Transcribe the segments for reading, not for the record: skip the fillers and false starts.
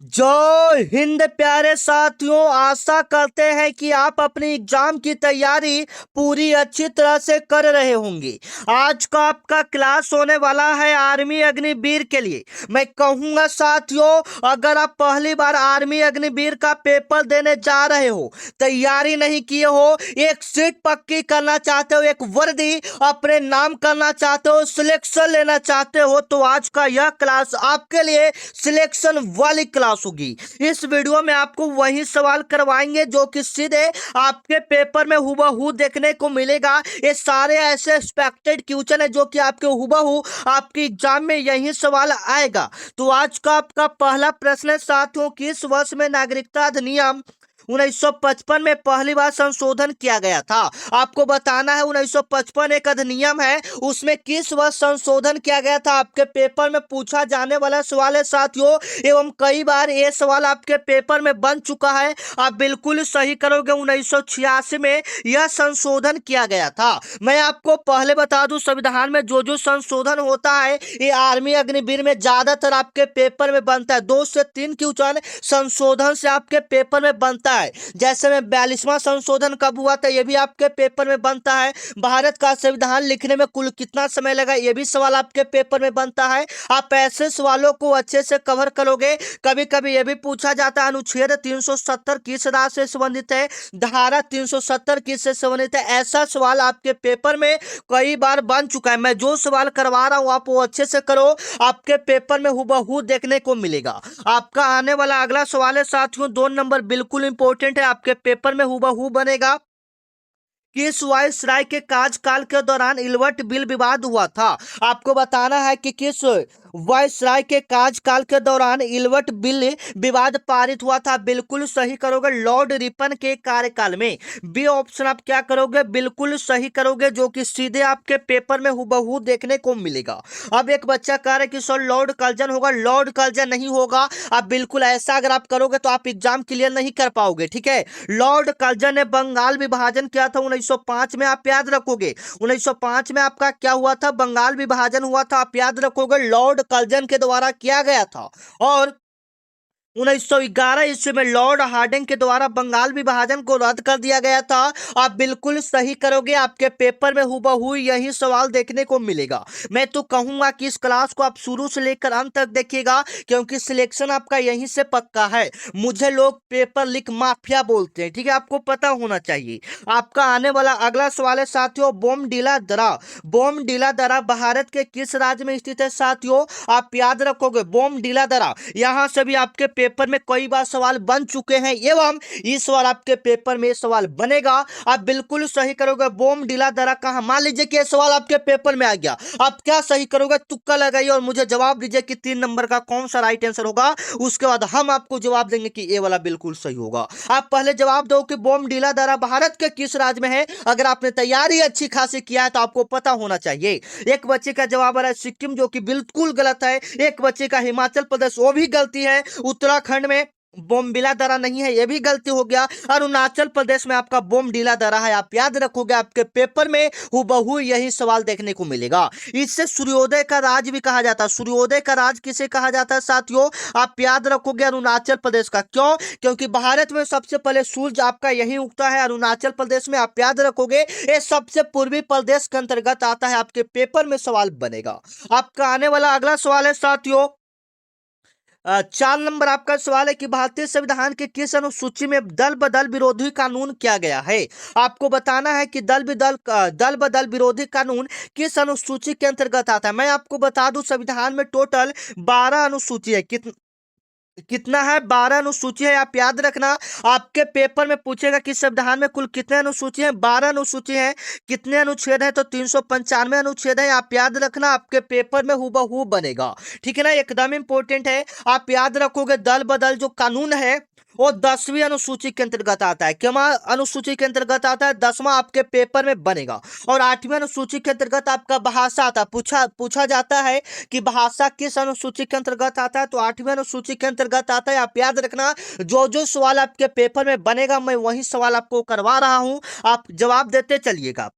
जय हिंद प्यारे साथियों। आशा करते हैं कि आप अपनी एग्जाम की तैयारी पूरी अच्छी तरह से कर रहे होंगे। आज का आपका क्लास होने वाला है आर्मी अग्निवीर के लिए। मैं कहूंगा साथियों, अगर आप पहली बार आर्मी अग्निवीर का पेपर देने जा रहे हो, तैयारी नहीं किए हो, एक सीट पक्की करना चाहते हो, एक वर्दी अपने नाम करना चाहते हो, सिलेक्शन लेना चाहते हो, तो आज का यह क्लास आपके लिए सिलेक्शन वाली क्लास होगी। इस वीडियो में आपको वही सवाल करवाएंगे जो कि सीधे आपके पेपर में हुबहू देखने को मिलेगा। ये सारे ऐसे एक्सपेक्टेड क्वेश्चन है जो कि आपके हुबहू आपके एग्जाम में यही सवाल आएगा। तो आज का आपका पहला प्रश्न है साथियों, किस वर्ष में नागरिकता अधिनियम 1955 में पहली बार संशोधन किया गया था? आपको बताना है 1955 एक अधिनियम है, उसमें किस वर्ष संशोधन किया गया था। आपके पेपर में पूछा जाने वाला सवाल है साथियों, एवं कई बार ये सवाल आपके पेपर में बन चुका है। आप बिल्कुल सही करोगे, 1986 में यह संशोधन किया गया था। मैं आपको पहले बता दूं, संविधान में जो जो संशोधन होता है ये आर्मी अग्निवीर में ज्यादातर आपके पेपर में बनता है। 2 से 3 क्वेश्चन संशोधन से आपके पेपर में बनता है। जैसे में 42वां संशोधन कब हुआ था, यह भी आपके पेपर में बनता है। भारत का संविधान लिखने में कुल कितना समय लगा, यह भी सवाल आपके पेपर में बनता है। आप ऐसे सवालों को अच्छे से कवर करोगे। कभी कभी यह भी पूछा जाता है अनुच्छेद 370 किस राज्य से संबंधित है, धारा 370 किस से संबंधित है। ऐसा सवाल आपके पेपर में कई बार बन चुका है। मैं जो सवाल करवा रहा हूं आप वो अच्छे से करो, आपके पेपर में हुबहू देखने को मिलेगा। आपका आने वाला अगला सवाल है साथियों, 2 नंबर बिल्कुल इंपॉर्टेंट है, आपके पेपर में हुबहू बनेगा। किस वायसराय के कार्यकाल के दौरान इलवट बिल विवाद हुआ था? आपको बताना है कि किस वायसराय के कार्यकाल के दौरान इलवट बिल विवाद पारित हुआ था। बिल्कुल सही करोगे, लॉर्ड रिपन के कार्यकाल में। बी ऑप्शन आप क्या करोगे, बिल्कुल सही करोगे, जो कि सीधे आपके पेपर में हुबहू देखने को मिलेगा। अब एक बच्चा कह रहा है कि सर लॉर्ड कर्जन होगा, लॉर्ड कर्जन नहीं होगा। आप बिल्कुल ऐसा अगर आप करोगे तो आप एग्जाम क्लियर नहीं कर पाओगे, ठीक है। लॉर्ड कर्जन ने बंगाल विभाजन किया था 1905 में, आप याद रखोगे। 1905 में आपका क्या हुआ था, बंगाल विभाजन हुआ था, आप याद रखोगे, लॉर्ड कर्जन के द्वारा किया गया था। और 1911 ईस्वी में लॉर्ड हार्डिंग के द्वारा बंगाल विभाजन को रद्द कर दिया गया था। आप बिल्कुल सही करोगे, आपके पेपर में हुबहू यही सवाल देखने को मिलेगा। मैं तो कहूंगा कि इस क्लास को आप शुरू से लेकर अंत तक देखिएगा, क्योंकि सिलेक्शन आपका यहीं से पक्का है। मुझे लोग पेपर लीक माफिया बोलते हैं, ठीक है, आपको पता होना चाहिए। आपका आने वाला अगला सवाल है साथियों, बोमडिला दर्रा। बोमडिला दर्रा भारत के किस राज्य में स्थित है साथियों? आप याद रखोगे, बोमडिला दर्रा, यहां से भी आपके पेपर में कई बार सवाल बन चुके हैं, एवं इस बार आपके पेपर में सवाल बनेगा। आप बिल्कुल सही करोगे, बोमडिला दर्रा कहां। मान लीजिए कि यह सवाल आपके पेपर में आ गया, आप क्या सही करोगे, तुक्का लगाइए और मुझे जवाब दीजिए कि 3 नंबर का कौन सा राइट आंसर होगा। उसके बाद हम आपको जवाब देंगे कि ये वाला बिल्कुल सही होगा। आप पहले जवाब दो कि बोमडिला दर्रा भारत के किस राज्य में है। अगर आपने तैयारी अच्छी खासी किया है तो आपको पता होना चाहिए। एक बच्चे का जवाब आ रहा है सिक्किम, जो कि बिल्कुल गलत है। एक बच्चे का हिमाचल प्रदेश, वो भी गलती है। उत्तराखंड में बोमडिला दर्रा नहीं है, यह भी गलती हो गया। अरुणाचल प्रदेश में आपका बोमडिला दर्रा है, आप याद रखोगे, आपके पेपर में हुबहू यही सवाल देखने को मिलेगा। इससे सूर्योदय का राज भी कहा जाता है। सूर्योदय का राज किसे कहा जाता है साथियों? आप याद रखोगे, अरुणाचल प्रदेश का। क्यों? क्योंकि भारत में सबसे पहले सूरज आपका यही उगता है, अरुणाचल प्रदेश में। आप याद रखोगे, ये सबसे पूर्वी प्रदेश के अंतर्गत आता है। आपके पेपर में सवाल बनेगा। आपका आने वाला अगला सवाल है साथियों, 4 नंबर आपका सवाल है कि भारतीय संविधान के किस अनुसूची में दल बदल विरोधी कानून किया गया है? आपको बताना है कि दल बदल विरोधी कानून किस अनुसूची के अंतर्गत आता है। मैं आपको बता दूं, संविधान में टोटल 12 अनुसूची है। कितना है? 12 अनुसूची है, आप याद रखना। आपके पेपर में पूछेगा कि संविधान में कुल कितने अनुसूची हैं, 12 अनुसूची है। कितने अनुच्छेद है? तो 395 अनुच्छेद है, आप याद रखना, आपके पेपर में हुबहू बनेगा, ठीक है ना, एकदम इंपॉर्टेंट है। आप याद रखोगे, दल बदल जो कानून है वो 10वीं अनुसूची के अंतर्गत आता है। क्या अनुसूची के अंतर्गत आता है? 10वां आपके पेपर में बनेगा। और 8वीं अनुसूची के अंतर्गत आपका भाषा आता है। पूछा जाता है कि भाषा किस अनुसूची के अंतर्गत आता है, तो 8वीं अनुसूची के अंतर्गत आता है। आप याद रखना, जो जो सवाल आपके पेपर में बनेगा मैं वही सवाल आपको करवा रहा हूं, आप जवाब देते चलिएगा।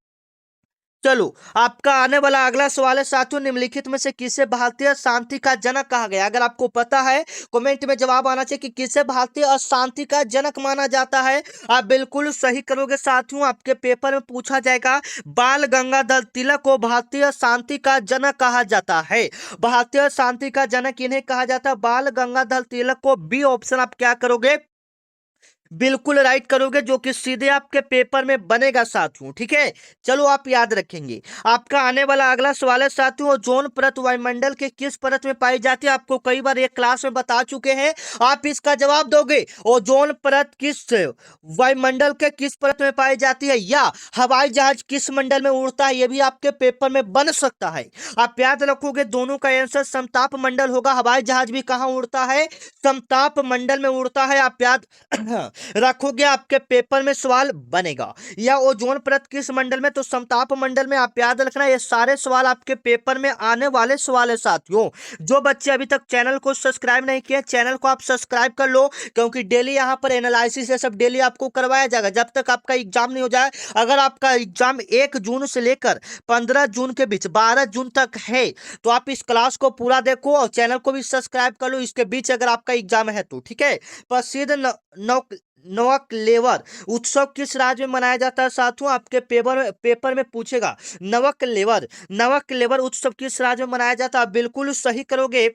चलो, आपका आने वाला अगला सवाल है साथियों, निम्नलिखित में से किसे भारतीय शांति का जनक कहा गया? अगर आपको पता है कमेंट में जवाब आना चाहिए कि किसे भारतीय अशांति का जनक माना जाता है। आप बिल्कुल सही करोगे साथियों, आपके पेपर में पूछा जाएगा। बाल गंगाधर तिलक को भारतीय शांति का जनक कहा जाता है। भारतीय शांति का जनक इन्हें कहा जाता है, बाल गंगाधर तिलक को। बी ऑप्शन आप क्या करोगे? बिल्कुल राइट करोगे, जो कि सीधे आपके पेपर में बनेगा साथियों। ठीक है, चलो आप याद रखेंगे। आपका आने वाला अगला सवाल है साथियों, ओजोन परत वायुमंडल के किस परत में पाई जाती है? आपको कई बार एक क्लास में बता चुके हैं, आप इसका जवाब दोगे। ओजोन परत किस वायुमंडल के किस परत में पाई जाती है, या हवाई जहाज किस मंडल में उड़ता है, यह भी आपके पेपर में बन सकता है। आप याद रखोगे, दोनों का आंसर समताप मंडल होगा। हवाई जहाज भी कहां उड़ता है? समताप मंडल में उड़ता है। आप याद रखोगे, आपके पेपर में सवाल बनेगा। या ओजोन परत किस मंडल में? तो समताप मंडल में। आप याद रखना, ये सारे सवाल आपके पेपर में आने वाले सवाल है साथियों। जो बच्चे अभी तक चैनल को सब्सक्राइब नहीं किए, चैनल को आप सब्सक्राइब कर लो, क्योंकि डेली यहाँ पर एनालिसिस ये सब डेली आपको करवाया जाएगा जब तक आपका एग्जाम नहीं हो जाए। अगर आपका एग्जाम 1 जून से लेकर 15 जून के बीच 12 जून तक है, तो आप इस क्लास को पूरा देखो और चैनल को भी सब्सक्राइब कर लो, इसके बीच अगर आपका एग्जाम है तो। ठीक है, प्रसिद्ध नवकलेवर उत्सव किस राज्य में मनाया जाता है साथियों? आपके पेपर में पूछेगा। नवकलेवर उत्सव किस राज्य में मनाया जाता है? बिल्कुल सही करोगे।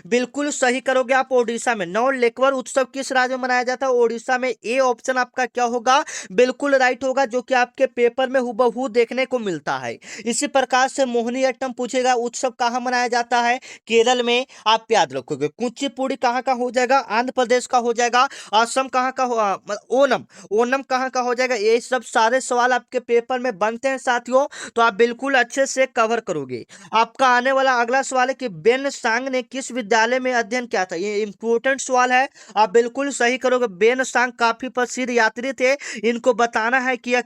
बिल्कुल सही करोगे आप, ओडिशा में। नवलेकवर उत्सव किस राज्य में मनाया जाता है? ओडिशा में। ए ऑप्शन आपका क्या होगा? बिल्कुल राइट होगा, जो कि आपके पेपर में हुबहू देखने को मिलता है। इसी प्रकार से मोहिनीअट्टम पूछेगा, उत्सव कहाँ मनाया जाता है? केरल में। आप याद रखोगे। कुचिपुड़ी कहाँ का हो जाएगा? आंध्र प्रदेश का हो जाएगा। असम कहाँ का ओनम ओनम कहाँ का हो जाएगा? ये सब सारे सवाल आपके पेपर में बनते हैं साथियों, तो आप बिल्कुल अच्छे से कवर करोगे। आपका आने वाला अगला सवाल है कि बेन सांग ने किस विद्यालय में अध्ययन किया था? ये इंपॉर्टेंट सवाल है, आप बिल्कुल सही करोगे। बेन सांग काफी प्रसिद्ध यात्री थे, इनको बताना है कि यह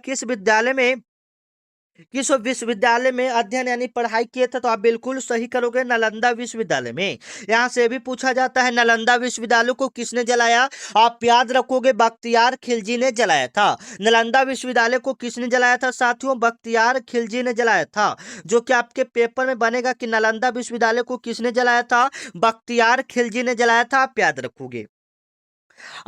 किस विश्वविद्यालय में अध्ययन यानी पढ़ाई किए थे, तो आप बिल्कुल सही करोगे, नालंदा विश्वविद्यालय में। यहां से भी पूछा जाता है, नालंदा विश्वविद्यालय को किसने जलाया? आप याद रखोगे, बख्तियार खिलजी ने जलाया था। नालंदा विश्वविद्यालय को किसने जलाया था साथियों? बख्तियार खिलजी ने जलाया था, जो कि आपके पेपर में बनेगा कि नालंदा विश्वविद्यालय को किसने जलाया था? बख्तियार खिलजी ने जलाया था। आप याद रखोगे।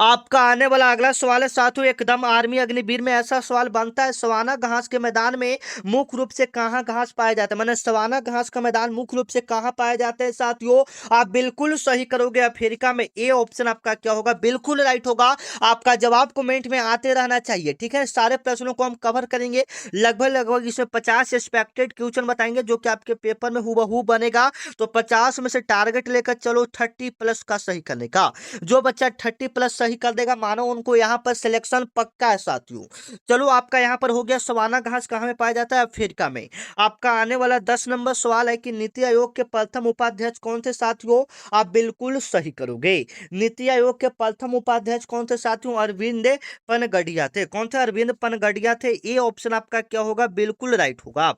आपका आने वाला अगला सवाल है साथियों, एकदम आर्मी अग्निवीर में ऐसा सवाल बनता है, सवाना घास के मैदान में मुख्य रूप से कहाँ घास पाया जाता है? मैंने सवाना घास का मैदान मुख्य रूप से कहाँ पाया जाता है साथियों? आप बिल्कुल सही करोगे, अफ्रीका में। ए ऑप्शन आपका क्या होगा? बिल्कुल राइट होगा। आपका जवाब कमेंट में आते रहना चाहिए। ठीक है, सारे प्रश्नों को हम कवर करेंगे, लगभग लगभग इसमें 50 एक्सपेक्टेड क्वेश्चन बताएंगे, जो कि आपके पेपर में हुबहू बनेगा। तो 50 में से टारगेट लेकर चलो 30+ का सही करने का। जो बच्चा 30+ सही कर देगा, मानो उनको यहाँ पर सिलेक्शन पक्का है साथियों। चलो, आपका यहाँ पर हो गया, सवाना घास कहाँ में पाया जाता है? अफ्रीका में। आपका आने वाला 10 नंबर सवाल है कि नीति आयोग के प्रथम उपाध्यक्ष कौन थे साथियों? आप बिल्कुल सही करोगे। नीति आयोग के प्रथम उपाध्यक्ष कौन थे साथियों? अरविंद पनगडिया थे। कौन थे? अरविंद पनगडिया थे। ये ऑप्शन आपका क्या होगा? बिल्कुल राइट होगा।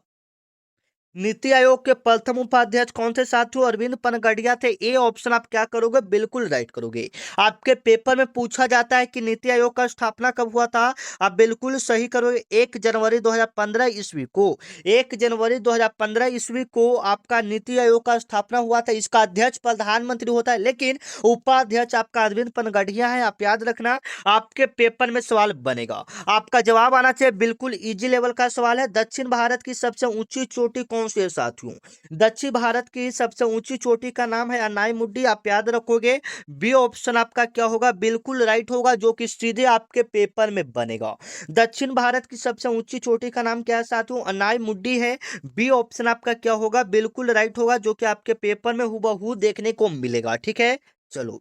नीति आयोग के प्रथम उपाध्यक्ष कौन थे साथियों? अरविंद पनगडिया थे। ए ऑप्शन आप क्या करोगे? बिल्कुल राइट करोगे। आपके पेपर में पूछा जाता है कि नीति आयोग का स्थापना कब हुआ था? आप बिल्कुल सही करोगे, 1 जनवरी 2015 ईस्वी को। 1 जनवरी 2015 ईस्वी को आपका नीति आयोग का स्थापना हुआ था। इसका अध्यक्ष प्रधानमंत्री होता है, लेकिन उपाध्यक्ष आपका अरविंद पनगडिया है। आप याद रखना, आपके पेपर में सवाल बनेगा। आपका जवाब आना चाहिए, बिल्कुल इजी लेवल का सवाल है। दक्षिण भारत की सबसे ऊंची चोटी कौन सी है साथियों? दक्षिण भारत की सबसे ऊंची चोटी का नाम है अनाई मुड्डी। आप याद रखोगे। बी ऑप्शन आपका क्या होगा? बिल्कुल राइट होगा, जो कि सीधे आपके पेपर में बनेगा। दक्षिण भारत की सबसे ऊंची चोटी का नाम क्या है साथियों? अनाई मुड्डी है। बी ऑप्शन आपका क्या होगा? बिल्कुल राइट होगा, जो कि आपके पेपर में हुबहू देखने को मिलेगा। ठीक है, चलो।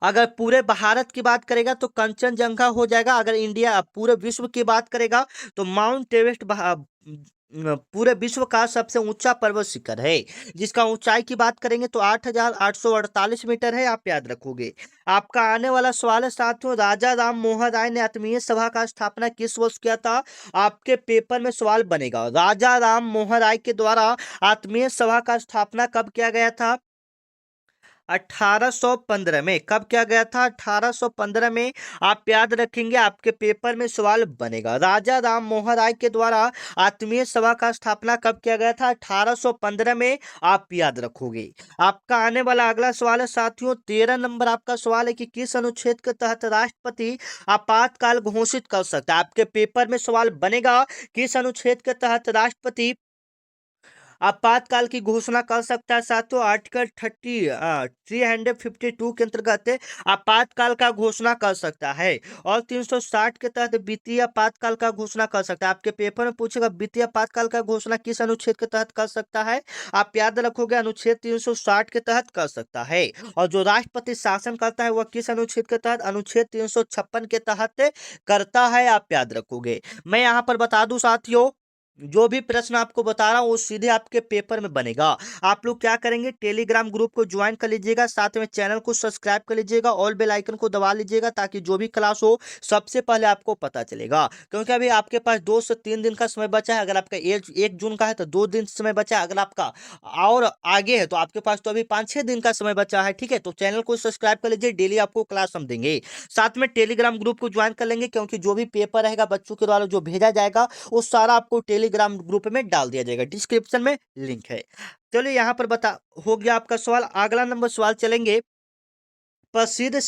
अगर पूरे भारत की बात करेगा तो कंचनजंगा हो जाएगा। अगर इंडिया पूरे विश्व की बात करेगा तो माउंट एवरेस्ट पूरे विश्व का सबसे ऊंचा पर्वत शिखर है, जिसका ऊंचाई की बात करेंगे तो 8,848 मीटर है। आप याद रखोगे। आपका आने वाला सवाल है साथियों, राजा राम मोहन राय ने आत्मीय सभा का स्थापना किस वर्ष किया था? आपके पेपर में सवाल बनेगा। राजा राम मोहन राय के द्वारा आत्मीय सभा का स्थापना कब किया गया था? 1815 में। कब किया गया था? 1815 में। आप याद रखेंगे, आपके पेपर में सवाल बनेगा। राजा राम मोहन राय के द्वारा आत्मीय सभा का स्थापना कब किया गया था? 1815 में। आप याद रखोगे। आपका आने वाला अगला सवाल है साथियों, 13 नंबर आपका सवाल है कि किस अनुच्छेद के तहत राष्ट्रपति आपातकाल घोषित कर सकता है? आपके पेपर में सवाल बनेगा, किस अनुच्छेद के तहत राष्ट्रपति आपातकाल की घोषणा कर सकता है? साथियों, आर्टिकल 352 के अंतर्गत आपातकाल का घोषणा कर सकता है। और 360 के तहत वित्तीय आपातकाल का घोषणा कर सकता है। आपके पेपर में पूछेगा वित्तीय आपातकाल का घोषणा किस अनुच्छेद के तहत कर सकता है? आप याद रखोगे, अनुच्छेद 360 के तहत कर सकता है। और जो राष्ट्रपति शासन करता है वह किस अनुच्छेद के तहत? अनुच्छेद 356 के तहत करता है। आप याद रखोगे। मैं यहाँ पर बता दूं साथियों, जो भी प्रश्न आपको बता रहा हूँ वो सीधे आपके पेपर में बनेगा। आप लोग क्या करेंगे, टेलीग्राम ग्रुप को ज्वाइन कर लीजिएगा, साथ में चैनल को सब्सक्राइब कर लीजिएगा, ऑल बेल आइकन को दबा लीजिएगा, ताकि जो भी क्लास हो सबसे पहले आपको पता चलेगा। क्योंकि अभी आपके पास 2 से 3 दिन का समय बचा है। अगर आपका 1 जून का है तो 2 दिन समय बचा है। अगर आपका और आगे है तो आपके पास तो अभी 5-6 दिन का समय बचा है। ठीक है, तो चैनल को सब्सक्राइब कर लीजिए, डेली आपको क्लास हम देंगे। साथ में टेलीग्राम ग्रुप को ज्वाइन कर लेंगे, क्योंकि जो भी पेपर रहेगा बच्चों के द्वारा जो भेजा जाएगा वो सारा आपको टेलीग्राम ग्रुप में डाल दिया जाएगा। डिस्क्रिप्शन में लिंक है। चलिए, यहाँ पर बता हो गया आपका सवाल। अगला नंबर सवाल चलेंगे, प्रसिद्ध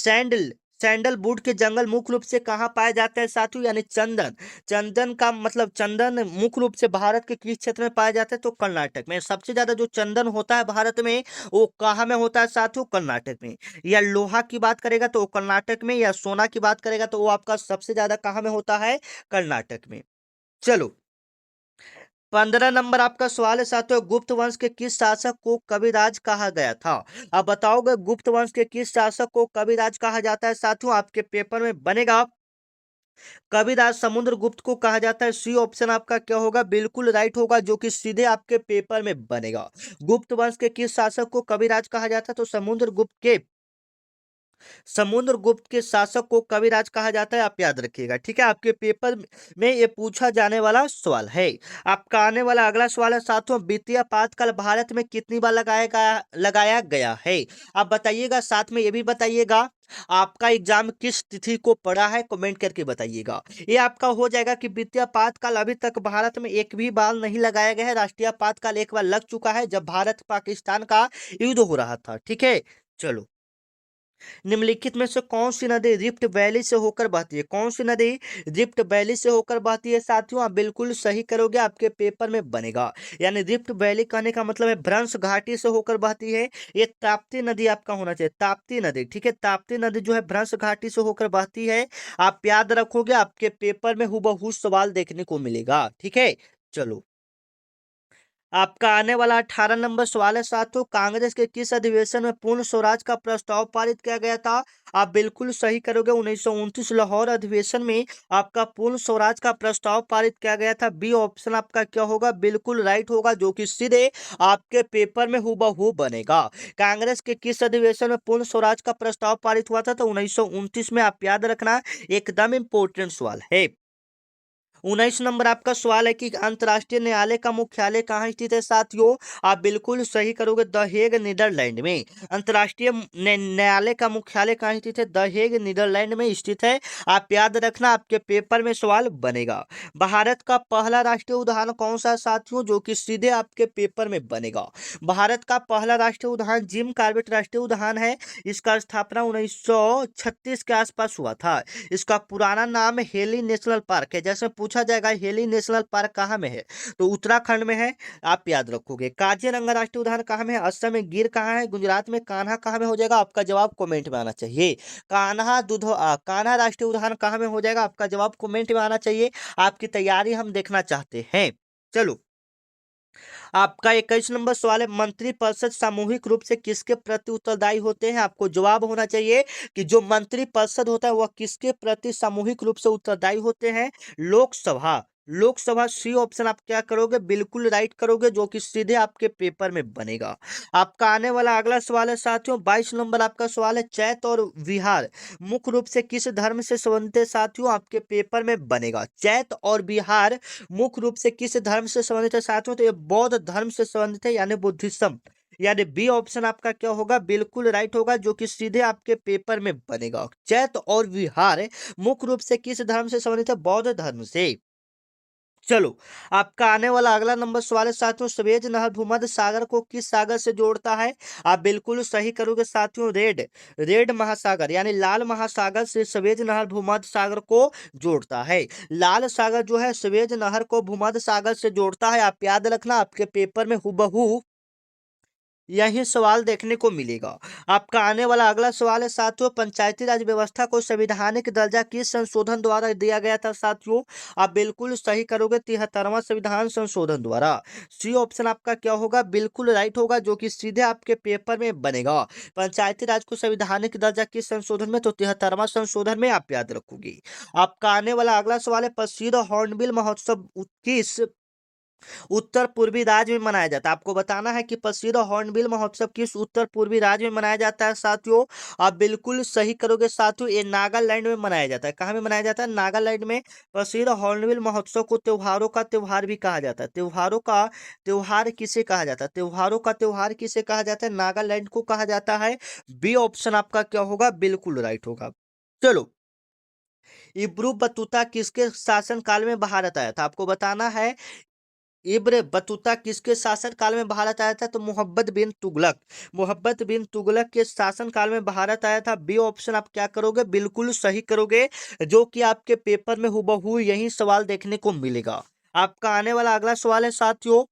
सैंडलवुड के जंगल मुख्य रूप से कहाँ पाए जाते हैं साथियों? यानी चंदन। चंदन का मतलब, चंदन मुख्य रूप से भारत के किस क्षेत्र में पाया जाता है? तो कर्नाटक में। सबसे ज्यादा जो चंदन होता है भारत में वो कहाँ में होता है साथियों? कर्नाटक में। या लोहा की बात करेगा तो वो कर्नाटक में, या सोना की बात करेगा तो वो आपका सबसे ज्यादा कहाँ में होता है? कर्नाटक में। चलो, 15 नंबर आपका सवाल है साथियों, गुप्त वंश के किस शासक को कविराज कहा गया था? अब बताओगे गुप्त वंश के किस शासक को कविराज कहा जाता है साथियों? आपके पेपर में बनेगा, कविराज समुद्रगुप्त को कहा जाता है। सी ऑप्शन आपका क्या होगा? बिल्कुल राइट होगा, जो कि सीधे आपके पेपर में बनेगा। गुप्त वंश के किस शासक को कविराज कहा जाता है? तो समुद्रगुप्त के शासक को कविराज कहा जाता है। आप याद रखिएगा। ठीक है, आपके पेपर में ये पूछा जाने वाला सवाल है। आपका आने वाला अगला सवाल है साथियों, वित्तीय आपातकाल भारत में कितनी बार लगाया गया है? आप बताइएगा। साथ में ये भी बताइएगा, आपका एग्जाम किस तिथि को पड़ा है? कमेंट करके बताइएगा। ये आपका हो जाएगा कि वित्तीय आपातकाल अभी तक भारत में एक भी बार नहीं लगाया गया है। राष्ट्रीय आपातकाल एक बार लग चुका है, जब भारत पाकिस्तान का युद्ध हो रहा था। ठीक है, चलो, निम्नलिखित में से कौन सी नदी रिफ्ट वैली से होकर बहती है? कौन सी नदी रिफ्ट वैली से होकर बहती है साथियों? आप बिल्कुल सही करोगे, आपके पेपर में बनेगा। यानी रिफ्ट वैली कहने का मतलब है भ्रंश घाटी से होकर बहती है। ये ताप्ती नदी आपका होना चाहिए, ताप्ती नदी। ठीक है, ताप्ती नदी जो है भ्रंश घाटी से होकर बहती है। आप याद रखोगे, आपके पेपर में हूबहू सवाल देखने को मिलेगा। ठीक है, चलो, आपका आने वाला 18 नंबर सवाल है साथियों, कांग्रेस के किस अधिवेशन में पूर्ण स्वराज का प्रस्ताव पारित किया गया था? आप बिल्कुल सही करोगे, 1929 लाहौर अधिवेशन में आपका पूर्ण स्वराज का प्रस्ताव पारित किया गया था। बी ऑप्शन आपका क्या होगा? बिल्कुल राइट होगा, जो कि सीधे आपके पेपर में हूबहू बनेगा। कांग्रेस के किस अधिवेशन में पूर्ण स्वराज का प्रस्ताव पारित हुआ था? तो 1929 में। आप याद रखना, एकदम इंपॉर्टेंट सवाल है। 19 नंबर आपका सवाल है कि अंतर्राष्ट्रीय न्यायालय का मुख्यालय कहाँ स्थित है साथियों? आप बिल्कुल सही करोगे, द हेग नीदरलैंड में। अंतर्राष्ट्रीय न्यायालय का मुख्यालय कहाँ स्थित है? द हेग नीदरलैंड में स्थित है। आप याद रखना, आपके पेपर में सवाल बनेगा। भारत का पहला राष्ट्रीय उद्यान कौन सा है साथियों? जो कि सीधे आपके पेपर में बनेगा। भारत का पहला राष्ट्रीय उद्यान जिम कॉर्बेट राष्ट्रीय उद्यान है। इसका स्थापना 1936 के आसपास हुआ था। इसका पुराना नाम हेली नेशनल पार्क है। जैसे पूछा जाएगा हेली नेशनल पार्क कहाँ में है, तो उत्तराखंड में है। आप याद रखोगे। काजीरंगा राष्ट्रीय उद्यान कहाँ में है? असम में। गिर कहाँ है? गुजरात में। कान्हा कहाँ में हो जाएगा? आपका जवाब कमेंट में आना चाहिए। कान्हा राष्ट्रीय उद्यान कहाँ में हो जाएगा? आपका जवाब कमेंट में आना चाहिए। आपकी तैयारी हम देखना चाहते हैं। चलो, आपका 21 नंबर सवाल है, मंत्रिपरिषद सामूहिक रूप से किसके प्रति उत्तरदायी होते हैं? आपको जवाब होना चाहिए कि जो मंत्रिपरिषद होता है वह किसके प्रति सामूहिक रूप से उत्तरदायी होते हैं? लोकसभा। लोकसभा। सी ऑप्शन आप क्या करोगे? बिल्कुल राइट करोगे, जो कि सीधे आपके पेपर में बनेगा। आपका आने वाला अगला सवाल है साथियों, 22 नंबर आपका सवाल है, चैत और विहार मुख्य रूप से किस धर्म से संबंधित है साथियों? आपके पेपर में बनेगा। चैत और विहार मुख्य रूप से किस धर्म से संबंधित है साथियों? तो ये बौद्ध धर्म से संबंधित है, यानी बुद्धिज्म। यानी बी ऑप्शन आपका क्या होगा, बिल्कुल राइट होगा, जो कि सीधे आपके पेपर में बनेगा। चैत और विहार मुख्य रूप से किस धर्म से संबंधित है, बौद्ध धर्म से। चलो, आपका आने वाला अगला नंबर सवाल है साथियों, सवेज नहर भूमध्य सागर को किस सागर से जोड़ता है। आप बिल्कुल सही करोगे साथियों, रेड महासागर यानी लाल महासागर से सवेज नहर भूमध्य सागर को जोड़ता है। लाल सागर जो है सवेज नहर को भूमध्य सागर से जोड़ता है। आप याद रखना, आपके पेपर में हुबहू यही सवाल देखने को मिलेगा। आपका आने वाला अगला सवाल है साथियों, पंचायती राज व्यवस्था को संवैधानिक दर्जा किस संशोधन द्वारा दिया गया था साथियों। आप बिल्कुल सही करोगे, 73वां संविधान संशोधन द्वारा। सी ऑप्शन आपका क्या होगा, बिल्कुल राइट होगा, जो कि सीधे आपके पेपर में बनेगा। पंचायती राज को संवैधानिक दर्जा किस संशोधन में, तो 73वां संशोधन में, आप याद रखोगे। आपका आने वाला अगला सवाल है, प्रसिद्ध हॉर्नबिल महोत्सव किस उत्तर पूर्वी राज्य में मनाया जाता है। आपको बताना है कि प्रसिद्ध हॉर्नबिल महोत्सव किस उत्तर पूर्वी राज्य में मनाया जाता है साथियों। आप बिल्कुल सही करोगे साथियों, ये नागालैंड में मनाया जाता है। कहाँ में मनाया जाता है, नागालैंड में। प्रसिद्ध हॉर्नबिल महोत्सव को त्योहारों का त्योहार भी कहा जाता है। त्योहारों का त्योहार किसे कहा जाता है, त्योहारों का त्योहार किसे कहा जाता है, नागालैंड को कहा जाता है। बी ऑप्शन आपका क्या होगा, बिल्कुल राइट होगा। चलो, इब्रू बतूता किसके शासन काल में भारत आया था। आपको बताना है, इब्र बतूता किसके शासन काल में भारत आया था, तो मोहब्बत बिन तुगलक के शासन काल में भारत आया था। बी ऑप्शन आप क्या करोगे, बिल्कुल सही करोगे, जो कि आपके पेपर में हुबहू यही सवाल देखने को मिलेगा। आपका आने वाला अगला सवाल है साथियों,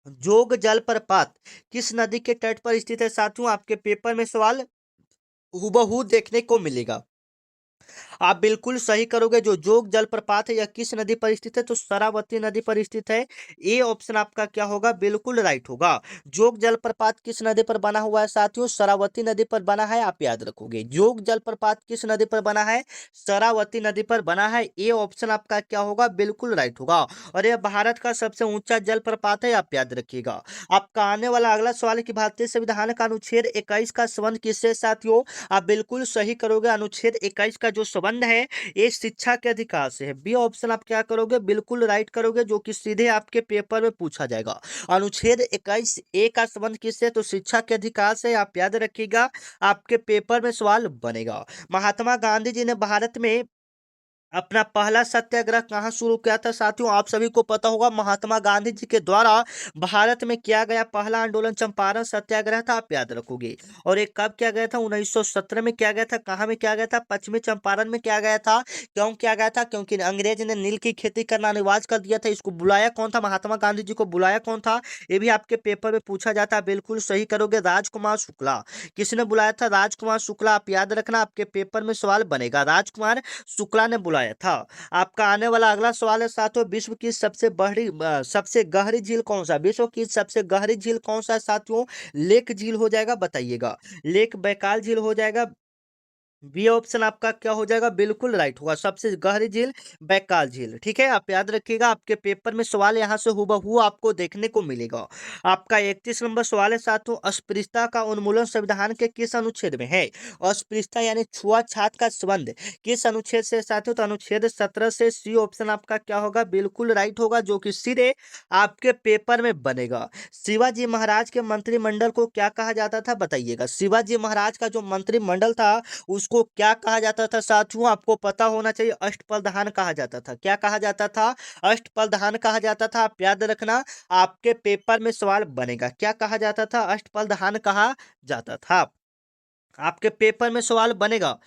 जोग जलप्रपात किस नदी के तट पर स्थित है साथियों। आपके पेपर में सवाल हुबहू देखने को मिलेगा। आप बिल्कुल सही करोगे, जो जोग जलप्रपात है यह किस नदी पर स्थित है, तो शरावती नदी पर स्थित है। ए ऑप्शन आपका क्या होगा, बिल्कुल राइट होगा। जोग जलप्रपात किस नदी पर बना हुआ है साथियों, शरावती नदी पर बना है। आप याद रखोगे, जोग जलप्रपात किस नदी पर बना है, शरावती नदी पर बना है। ए ऑप्शन आपका क्या होगा, बिल्कुल राइट होगा। और यह भारत का सबसे ऊंचा जलप्रपात है, आप याद रखिएगा। आपका आने वाला अगला सवाल है कि भारतीय संविधान का अनुच्छेद 21 का संबंध किससे है साथियों। आप बिल्कुल सही करोगे, अनुच्छेद 21 का जो संबंध है ये शिक्षा के अधिकार से है। बी ऑप्शन आप क्या करोगे, बिल्कुल राइट करोगे, जो कि सीधे आपके पेपर में पूछा जाएगा। अनुच्छेद 21 ए का संबंध किससे, तो शिक्षा के अधिकार से। आप याद रखिएगा, आपके पेपर में सवाल बनेगा। महात्मा गांधी जी ने भारत में अपना पहला सत्याग्रह कहाँ शुरू किया था साथियों। आप सभी को पता होगा, महात्मा गांधी जी के द्वारा भारत में किया गया पहला आंदोलन चंपारण सत्याग्रह था। आप याद रखोगे। और एक कब किया गया था, 1917 में किया गया था। कहाँ में किया गया था, पश्चिमी चंपारण में किया गया था। क्यों किया गया था, क्योंकि अंग्रेज ने नील की खेती करना अनिवार्य कर दिया था। इसको बुलाया कौन था, महात्मा गांधी जी को बुलाया कौन था, ये भी आपके पेपर में पूछा जाता है। बिल्कुल सही करोगे, राजकुमार शुक्ला। किसने बुलाया था, राजकुमार शुक्ला। आप याद रखना, आपके पेपर में सवाल बनेगा, राजकुमार शुक्ला ने बुलाया था। आपका आने वाला अगला सवाल है साथियों, विश्व की सबसे गहरी झील कौन सा, विश्व की सबसे गहरी झील कौन सा है साथियों। लेक झील हो जाएगा, बताइएगा। लेक बैकाल झील हो जाएगा। बी ऑप्शन आपका क्या हो जाएगा, बिल्कुल राइट होगा, सबसे गहरी झील बैकाल झील। ठीक है, आप याद रखिएगा, आपके पेपर में सवाल यहां से हुबहू आपको देखने को मिलेगा। आपका 31 नंबर सवाल है साथियों, अस्पृश्यता का उन्मूलन संविधान के किस अनुच्छेद में है। अस्पृश्यता यानी छुआछूत का संबंध किस अनुच्छेद से साथियों, तो अनुच्छेद 17 से। सी ऑप्शन आपका क्या होगा, बिल्कुल राइट होगा, जो कि सीधे आपके पेपर में बनेगा। शिवाजी महाराज के मंत्रिमंडल को क्या कहा जाता था, बताइएगा। शिवाजी महाराज का जो मंत्रिमंडल था उसको क्या कहा जाता था साथियों, आपको पता होना चाहिए। अष्टप्रधान कहा जाता था। क्या कहा जाता था, अष्टप्रधान कहा जाता था। आप याद रखना, आपके पेपर में सवाल बनेगा, क्या कहा जाता था, अष्टप्रधान कहा जाता था। आपके पेपर में सवाल बनेगा।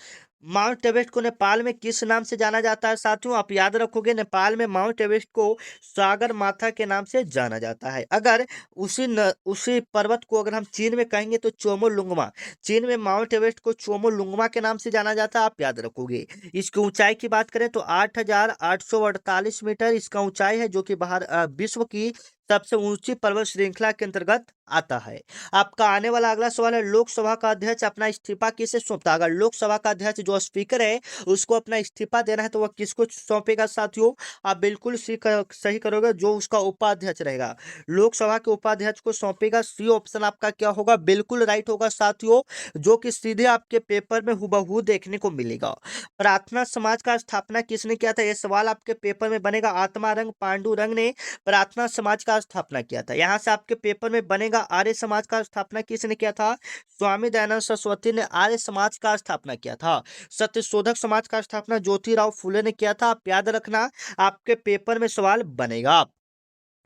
माउंट एवरेस्ट को नेपाल में किस नाम से जाना जाता है साथियों। आप याद रखोगे, नेपाल में माउंट एवरेस्ट को सागर माथा के नाम से जाना जाता है। अगर उसी पर्वत को अगर हम चीन में कहेंगे तो चोमोलुंगमा। चीन में माउंट एवरेस्ट को चोमोलुंगमा के नाम से जाना जाता है, आप याद रखोगे। इसकी ऊंचाई की बात करें तो 8,848 मीटर इसका ऊंचाई है, जो कि विश्व की सबसे ऊंची पर्वत श्रृंखला के अंतर्गत आता है। आपका आने वाला अगला सवाल है, लोकसभा का अध्यक्ष अपना इस्तीफा किसे सौंपता है। अगर लोकसभा का अध्यक्ष जो स्पीकर है उसको अपना इस्तीफा देना है तो वह किसको सौंपेगा साथियों। आप बिल्कुल सही करोगे, जो उसका उपाध्यक्ष रहेगा, लोकसभा के उपाध्यक्ष को सौंपेगा। सी ऑप्शन आपका क्या होगा, बिल्कुल राइट होगा साथियों, जो कि सीधे आपके पेपर में हुबहू देखने को मिलेगा। प्रार्थना समाज का स्थापना किसने किया था, यह सवाल आपके पेपर में बनेगा। आत्मारंग पांडुरंग ने प्रार्थना समाज का का स्थापना किया था? यहाँ से आपके पेपर में बनेगा आर्य समाज का स्थापना किसने किया था? स्वामी दयानंद सरस्वती ने आर्य समाज का स्थापना किया था। सत्यशोधक समाज का स्थापना ज्योतिराव फुले ने किया था। आप याद रखना, आपके पेपर में सवाल बनेगा।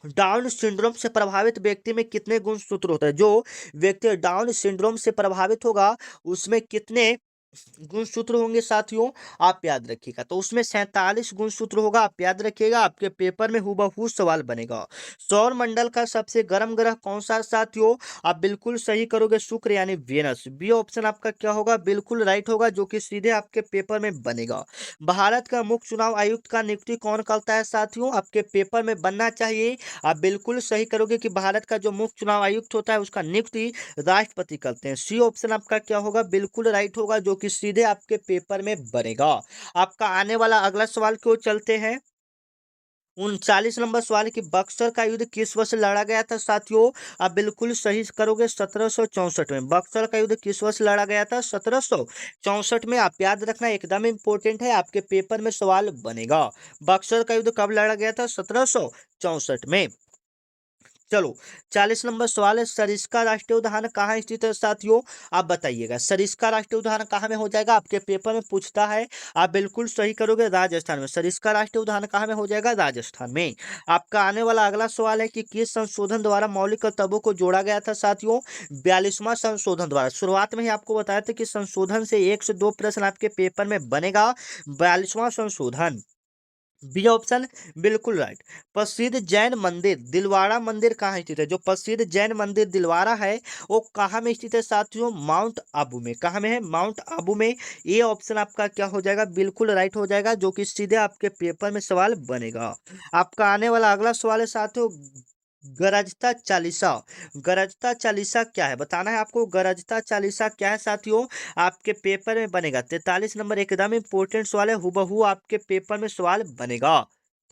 डाउन सिंड्रोम से प्रभावित व्यक्ति में कितने गुणसूत्र होते हैं? जो व्यक्ति डाउन सिंड्रोम से प्रभावित होगा उसमें कितने गुणसूत्र होंगे साथियों? आप याद रखिएगा। तो उसमें 47 गुणसूत्र होगा। आप याद रखिएगा, आपके पेपर में हूबहू सवाल बनेगा। सौर मंडल का सबसे गर्म ग्रह कौन सा है साथियों? आप बिल्कुल सही करोगे, शुक्र यानी वेनस। बी ऑप्शन आपका क्या होगा? बिल्कुल राइट होगा, जो कि सीधे आपके पेपर में बनेगा। भारत का मुख्य चुनाव आयुक्त का नियुक्ति कौन करता है साथियों? आपके पेपर में बनना चाहिए। आप बिल्कुल सही करोगे कि भारत का जो मुख्य चुनाव आयुक्त होता है उसका नियुक्ति राष्ट्रपति करते हैं। सी ऑप्शन आपका क्या होगा? बिल्कुल राइट होगा, जो कि सीधे आपके पेपर में बनेगा। आपका आने वाला अगला सवाल की ओर चलते हैं। 39 नंबर सवाल की बक्सर का युद्ध किस वर्ष लड़ा गया था साथियों? आप बिल्कुल सही करोगे, 1764 में। बक्सर का युद्ध किस वर्ष लड़ा गया था? 1764 में। आप याद रखना, एकदम इंपॉर्टेंट है, आपके पेपर में सवाल बनेगा। बक्सर का युद्ध कब लड़ा गया था? 1764 में। चलो, 40 नंबर सवाल है, सरिस्का राष्ट्रीय उद्यान कहाँ स्थित है साथियों? आप बताइएगा, सरिस्का राष्ट्रीय उद्यान कहाँ में हो जाएगा? आपके पेपर में पूछता है। आप बिल्कुल सही करोगे, राजस्थान में। सरिस्का राष्ट्रीय उद्यान कहाँ में हो जाएगा? राजस्थान में। आपका आने वाला अगला सवाल है कि किस संशोधन द्वारा मौलिक कर्तव्यों को जोड़ा गया था साथियों? 42वां संशोधन द्वारा। शुरुआत में ही आपको बताया था कि संशोधन से 1 से 2 प्रश्न आपके पेपर में बनेगा। 42वां संशोधन, बी ऑप्शन बिल्कुल राइट। प्रसिद्ध जैन मंदिर दिलवाड़ा मंदिर कहाँ स्थित है? जो प्रसिद्ध जैन मंदिर दिलवाड़ा है वो कहाँ में स्थित है साथियों? माउंट आबू में। कहाँ में है? माउंट आबू में। ये ऑप्शन आपका क्या हो जाएगा? बिल्कुल राइट हो जाएगा, जो कि सीधे आपके पेपर में सवाल बनेगा। आपका आने वाला अगला सवाल है साथियों, गरजता चालीसा। गरजता चालीसा क्या है बताना है आपको। गरजता चालीसा क्या है साथियों? आपके पेपर में बनेगा। 43 नंबर एकदम इंपॉर्टेंट सवाल है, हूबहू आपके पेपर में सवाल बनेगा।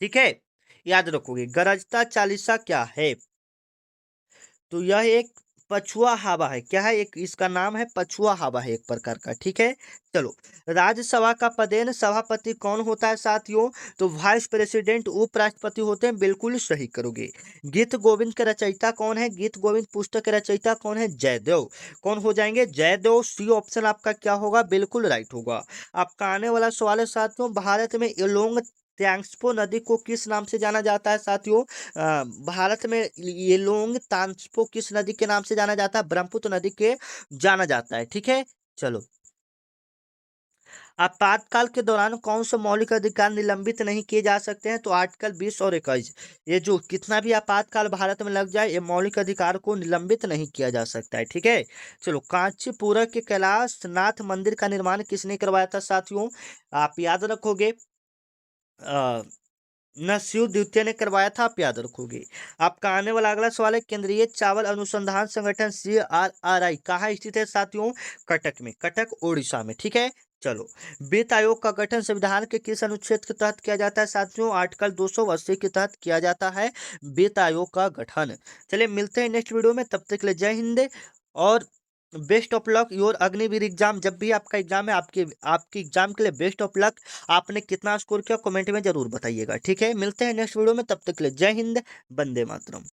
ठीक है, याद रखोगे। गरजता चालीसा क्या है? तो यह एक पछुआ हवा है। क्या है? एक इसका नाम है पछुआ हवा है, एक प्रकार का। ठीक है, चलो। राज्यसभा का पदेन सभापति कौन होता है साथियों? तो वाइस प्रेसिडेंट, उपराष्ट्रपति होते हैं। बिल्कुल सही करोगे। गीत गोविंद के रचयिता कौन है? गीत गोविंद पुस्तक के रचयिता कौन है? जयदेव। कौन हो जाएंगे? जयदेव। सी ऑप्शन आपका क्या होगा? बिल्कुल राइट होगा। आपका आने वाला सवाल है साथियों, भारत में येलोंग त्यांग्सपो नदी को किस नाम से जाना जाता है साथियों? भारत में येलोंग तांग्सपो किस नदी के नाम से जाना जाता है? ब्रह्मपुत्र नदी के जाना जाता है। ठीक है, चलो। आपातकाल के दौरान कौन से मौलिक अधिकार निलंबित नहीं किए जा सकते हैं? तो आर्टिकल 20 और 21। ये जो कितना भी आपातकाल भारत में लग जाए, ये मौलिक अधिकार को निलंबित नहीं किया जा सकता है। ठीक है, चलो। कांचीपुरा के कैलाश नाथ मंदिर का निर्माण किसने करवाया था साथियों? आप याद रखोगे, नरसिंह द्वितीय ने करवाया था। आप याद रखोगे। आपका आने वाला अगला सवाल है, केंद्रीय चावल अनुसंधान संगठन CRRI कहाँ स्थित है साथियों? कटक में। कटक उड़ीसा में। ठीक है, चलो। वित्त आयोग का गठन संविधान के किस अनुच्छेद के तहत किया जाता है साथियों? आर्टिकल 280 के तहत किया जाता है वित्त आयोग का गठन। चलिए, मिलते हैं नेक्स्ट वीडियो में, तब तक के लिए जय हिंद और best of luck your Agniveer exam. जब भी आपका एग्जाम है, आपकी एग्जाम के लिए बेस्ट ऑफ लक। आपने कितना स्कोर किया कमेंट में जरूर बताइएगा। ठीक है, मिलते हैं नेक्स्ट वीडियो में, तब तक के लिए जय हिंद, वंदे मातरम।